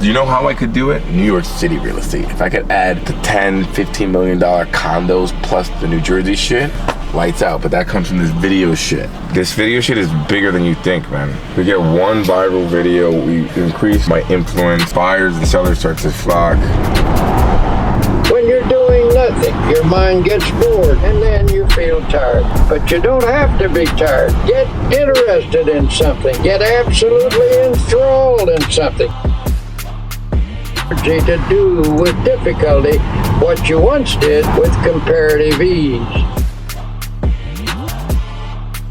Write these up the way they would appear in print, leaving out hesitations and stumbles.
You know how I could do it? New York City real estate. If I could add the $10-15 million condos plus the New Jersey shit, lights out. But that comes from this video shit. This video shit is bigger than you think, man. We get one viral video, we increase my influence, buyers and sellers start to flock. When you're doing nothing, your mind gets bored and then you feel tired. But you don't have to be tired. Get interested in something. Get absolutely enthralled in something. To do with difficulty what you once did with comparative ease.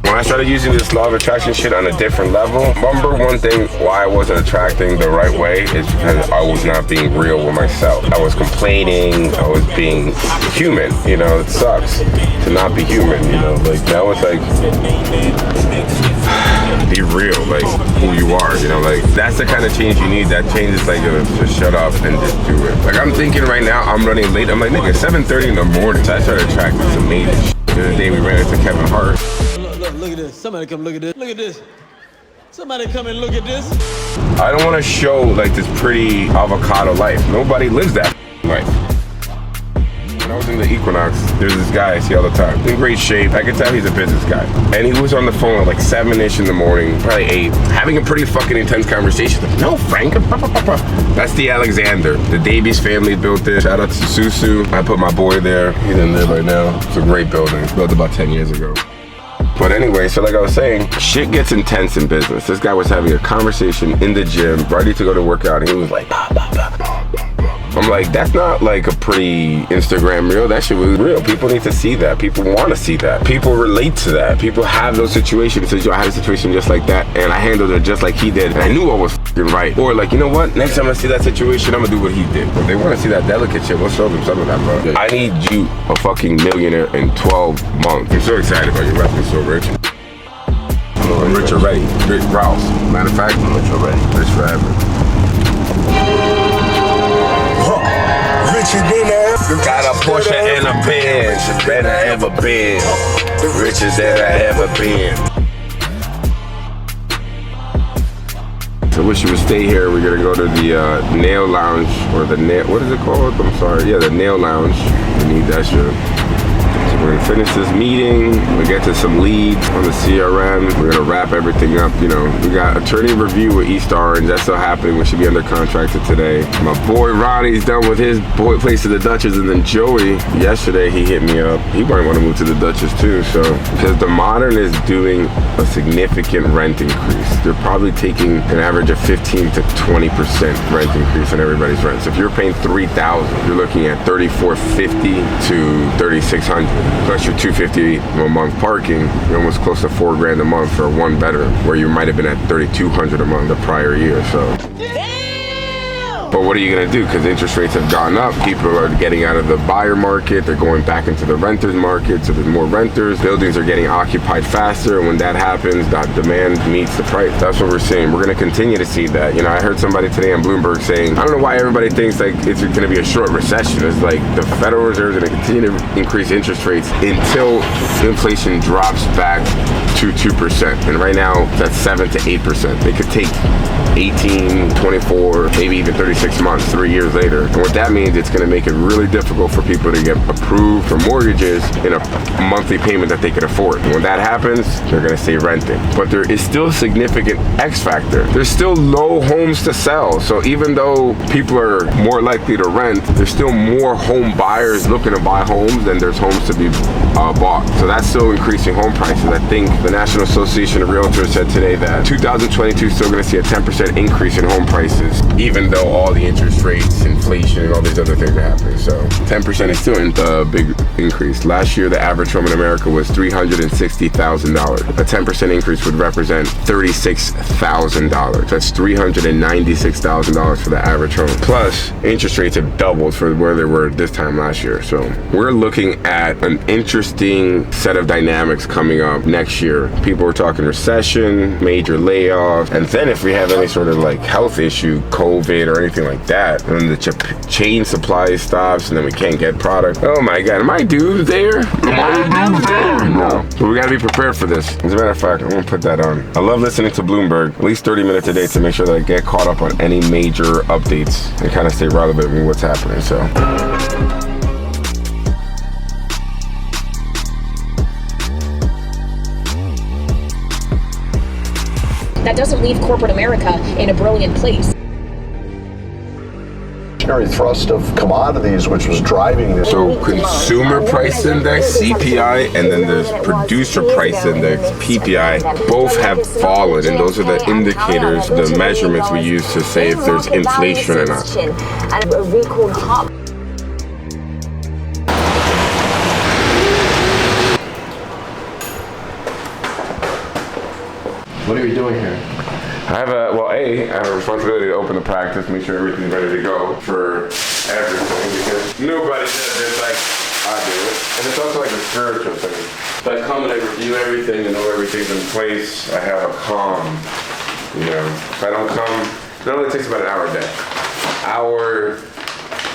When I started using this law of attraction shit on a different level, number one thing why I wasn't attracting the right way is because I was not being real with myself. I was complaining, I was being human, you know, it sucks to not be human, you know, like that was like, be real, like who you are, you know, like that's the kind of change you need. That change is like to shut up and just do it. Like I'm thinking right now, I'm running late, I'm like, nigga, 7:30 in the morning, so I started attracting some major shit. The other day we ran into Kevin Hart. Look at this. Somebody come look at this. Look at this. Somebody come and look at this. I don't want to show like this pretty avocado life. Nobody lives that life. When I was in the Equinox, there's this guy I see all the time. In great shape. I can tell he's a business guy. And he was on the phone at like 7-ish in the morning, probably 8, having a pretty fucking intense conversation. Like, no, Frank. That's the Alexander. The Davies family built this. Shout out to Susu. I put my boy there. He's in there right now. It's a great building. Built about 10 years ago. But anyway, so like I was saying, shit gets intense in business. This guy was having a conversation in the gym, ready to go to work out, and he was like, bah, bah, bah, bah, bah. I'm like, that's not like a pretty Instagram reel. That shit was real. People need to see that. People want to see that. People relate to that. People have those situations. So I had a situation just like that, and I handled it just like he did, and I knew I was f***ing right. Or like, you know what? Next time I see that situation, I'm gonna do what he did. If they want to see that delicate shit, we'll show them some of that, bro. I need you a fucking millionaire in 12 months. I'm so excited about you rapping so rich. I'm rich already. Rick Rouse. Matter of fact, I'm rich already. Rich forever. Got a Porsche and a Benz, than I ever been, the richest that I ever been. So I wish you would stay here. We're gonna go to the nail lounge, or the nail, what is it called? I'm sorry, yeah, the nail lounge. We need that shit. So we're gonna finish this meeting, we'll get to some leads on the CRM, we're gonna wrap everything up. You know, we got attorney review with East Orange, that's still happening, we should be under contract today. My boy Ronnie's done with his boy place to the Dutchess, and then Joey, yesterday he hit me up, he might wanna move to the Dutchess too, so, because the Modern is doing a significant rent increase. They're probably taking an average of 15 to 20% rent increase on everybody's rent. So if you're paying $3,000, you're looking at $3,450 to $3,600. Plus your $250 a month parking, you're almost close to $4 grand a month for a one bedroom, where you might have been at $3,200 a month the prior year. So. But what are you gonna do? Because interest rates have gone up. People are getting out of the buyer market. They're going back into the renters market. So there's more renters. Buildings are getting occupied faster. And when that happens, that demand meets the price. That's what we're seeing. We're gonna continue to see that. You know, I heard somebody today on Bloomberg saying, I don't know why everybody thinks like it's gonna be a short recession. It's like the Federal Reserve is gonna continue to increase interest rates until inflation drops back to 2%. And right now, that's 7 to 8%. They could take 18, 24, maybe even 36 months, 3 years later. And what that means, it's gonna make it really difficult for people to get approved for mortgages in a monthly payment that they can afford. And when that happens, they're gonna stay renting. But there is still a significant X factor. There's still no homes to sell. So even though people are more likely to rent, there's still more home buyers looking to buy homes than there's homes to be bought. So that's still increasing home prices. I think the National Association of Realtors said today that 2022 is still gonna see a 10% increase in home prices, even though all the interest rates, inflation, and all these other things are happening. So 10% is still a big increase. Last year, the average home in America was $360,000. A 10% increase would represent $36,000. That's $396,000 for the average home. Plus, interest rates have doubled for where they were this time last year. So we're looking at an interesting set of dynamics coming up next year. People are talking recession, major layoffs, and then if we have any sort of like health issue, COVID or anything like that, and then the chain supply stops and then we can't get product. Oh my God, am I dude there? No. So we gotta be prepared for this. As a matter of fact, I'm gonna put that on. I love listening to Bloomberg, at least 30 minutes a day to make sure that I get caught up on any major updates and kind of stay relevant with what's happening, so. That doesn't leave corporate America in a brilliant place. Thrust of commodities, which was driving this. So consumer price index, CPI, and then there's producer price index, PPI, both have fallen, and those are the indicators, the measurements we use to say if there's inflation or not. What are you doing here? I have a responsibility to open the practice, make sure everything's ready to go for everything, because nobody does it like I do it. And it's also like a spiritual thing. So I come and I review everything and know everything's in place. I have a calm, you know. If I don't come, it only takes about an hour a day. Hour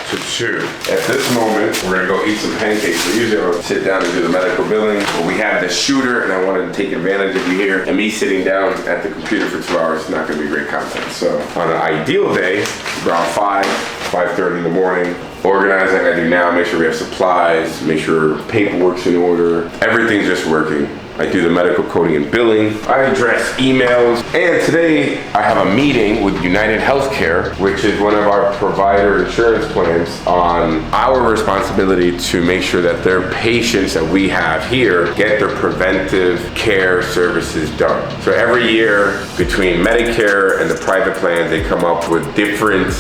to two. At this moment, we're gonna go eat some pancakes. So usually I'll sit down and do the medical billing, but we have the shooter and I wanted to take advantage of you here. And me sitting down at the computer for 2 hours is not gonna be great content. So on an ideal day, around 5:30 in the morning, organize like I do now, make sure we have supplies, make sure paperwork's in order, everything's just working. I do the medical coding and billing. I address emails. And today I have a meeting with United Healthcare, which is one of our provider insurance plans, on our responsibility to make sure that their patients that we have here get their preventive care services done. So every year between Medicare and the private plans, they come up with different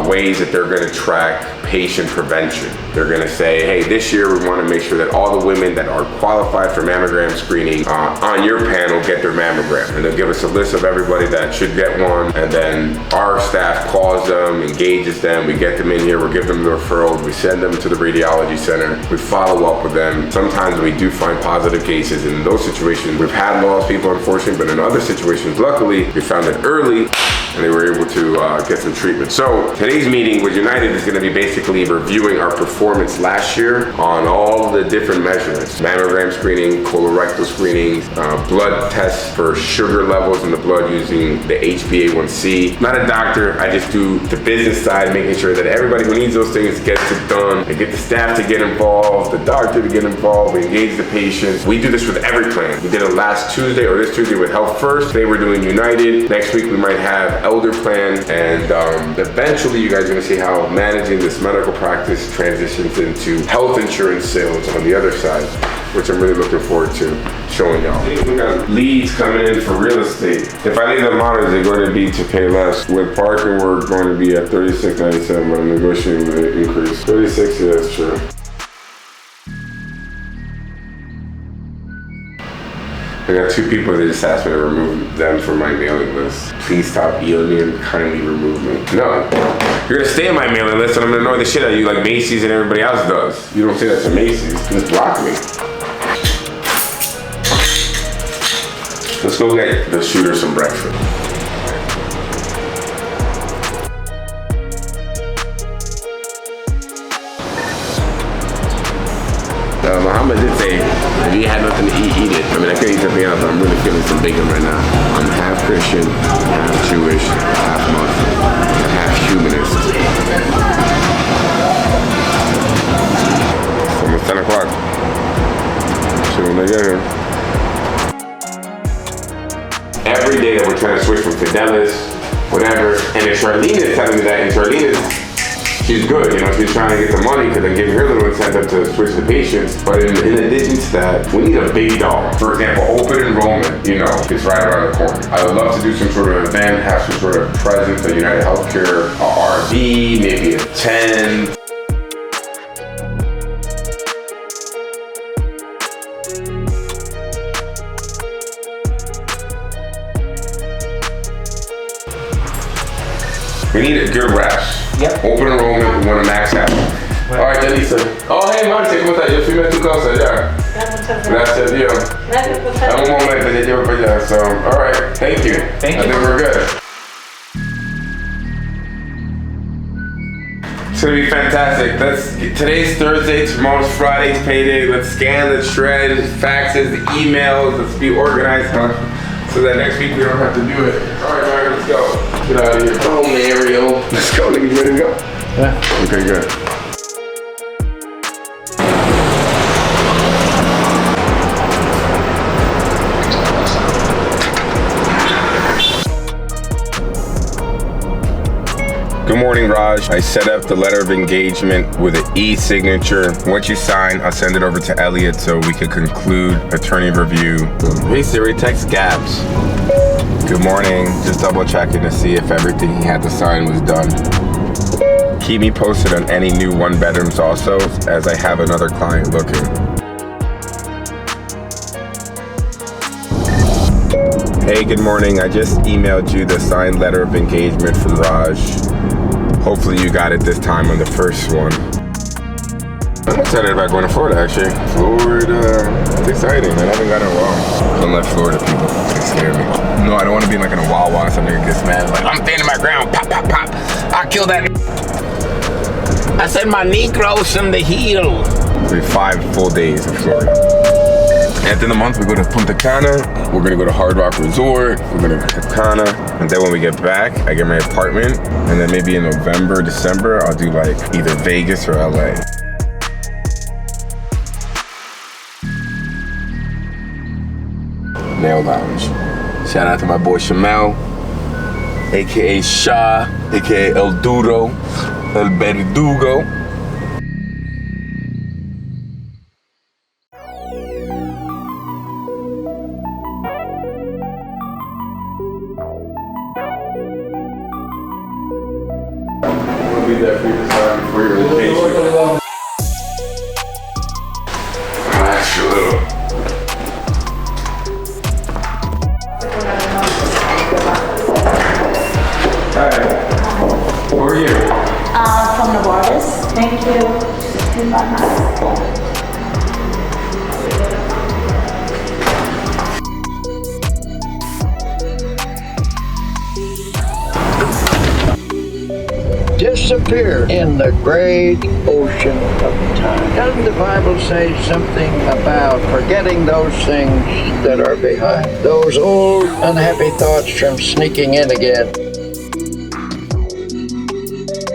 ways that they're gonna track patient prevention. They're gonna say, hey, this year we wanna make sure that all the women that are qualified for mammogram screening on your panel get their mammogram. And they'll give us a list of everybody that should get one, and then our staff calls them, engages them, we get them in here, we give them the referral, we send them to the radiology center, we follow up with them. Sometimes we do find positive cases. In those situations, we've had lost people, unfortunately, but in other situations, luckily, we found it early and they were able to get some treatment. So today's meeting with United is gonna be basically reviewing our performance last year on all the different measurements: mammogram screening, colorectal screenings, blood tests for sugar levels in the blood using the HbA1c. Not a doctor, I just do the business side, making sure that everybody who needs those things gets it done. I get the staff to get involved, the doctor to get involved, we engage the patients. We do this with every plan. We did it last Tuesday or this Tuesday with Health First. Today we're doing United. Next week we might have Elder Plan, and eventually you guys are gonna see how managing this medical practice transitions into health insurance sales on the other side, which I'm really looking forward to showing y'all. We got leads coming in for real estate. If I leave them honors, they're going to be to pay less. With parking, we're going to be at $36.97, but I'm negotiating the increase. 36, yeah, that's true. I got 2 people that just asked me to remove them from my mailing list. Please stop emailing me and kindly remove me. No, you're gonna stay on my mailing list and I'm gonna annoy the shit out of you like Macy's and everybody else does. You don't say that to Macy's, just block me. Let's go get the shooter some breakfast. Muhammad did say, if you had nothing to eat, eat it. I mean, I could eat something else, but I'm really feeling some bacon right now. I'm half Christian, half Jewish, half Muslim, and half humanist. It's almost 10 o'clock. See when they get here. Every day that we're trying to switch from Fidelis, whatever, and if Charlene is telling me that, and Charlene is, she's good, you know, she's trying to get the money because I'm giving her little incentive to switch the patients. But in addition to that, we need a big dog. For example, open enrollment, you know, is right around the corner. I would love to do some sort of event, have some sort of presence at United Healthcare, a RV, maybe a tent. We need a good rest. Yep. Open enrollment, we want to max out. All right, Delisa. Oh, hey, Monte, ¿cómo estás? Yo fui a tu casa ya. Gracias a Dios. A un momento, ya llevo para allá. So, all right, thank you. Thank you. I think we're good. It's gonna be fantastic. Today's Thursday, tomorrow's Friday's payday. Let's scan the shred, faxes, the emails. Let's be organized, huh? So that next week we don't have to do it. All right, Mario, let's go. Get out of here. Oh, Mario. Let's go. Nigga, you ready to go? Yeah. Okay, good. Good morning, Raj. I set up the letter of engagement with an e-signature. Once you sign, I'll send it over to Elliot so we can conclude attorney review. Hey Siri, text Gabs. Good morning. Just double checking to see if everything he had to sign was done. Keep me posted on any new one bedrooms also, as I have another client looking. Hey, good morning. I just emailed you the signed letter of engagement from Raj. Hopefully you got it this time on the first one. I'm excited about going to Florida, actually. Florida, it's exciting, man. I haven't gotten it in a while. Don't let Florida people scare me. No, I don't want to be like in a Wawa and something gets mad. Like, I'm standing my ground, pop, pop, pop. I killed that. I said my Negroes in the heel. It'll be 5 full days in Florida. At the end of the month, we go to Punta Cana. We're gonna go to Hard Rock Resort. We're gonna go to Punta Cana. And then when we get back, I get my apartment. And then maybe in November, December, I'll do like either Vegas or LA. Nail Lounge. Shout out to my boy Shamel, AKA Shah, AKA El Duro, El Verdugo. We'll be there for you to sign before your vacation. Relax a little. Hi. Who are you? From the Waters. Thank you. Disappear in the great ocean of time. Doesn't the Bible say something about forgetting those things that are behind? Those old unhappy thoughts from sneaking in again.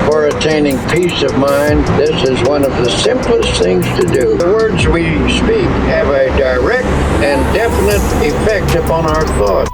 For attaining peace of mind, this is one of the simplest things to do. The words we speak have a direct and definite effect upon our thoughts.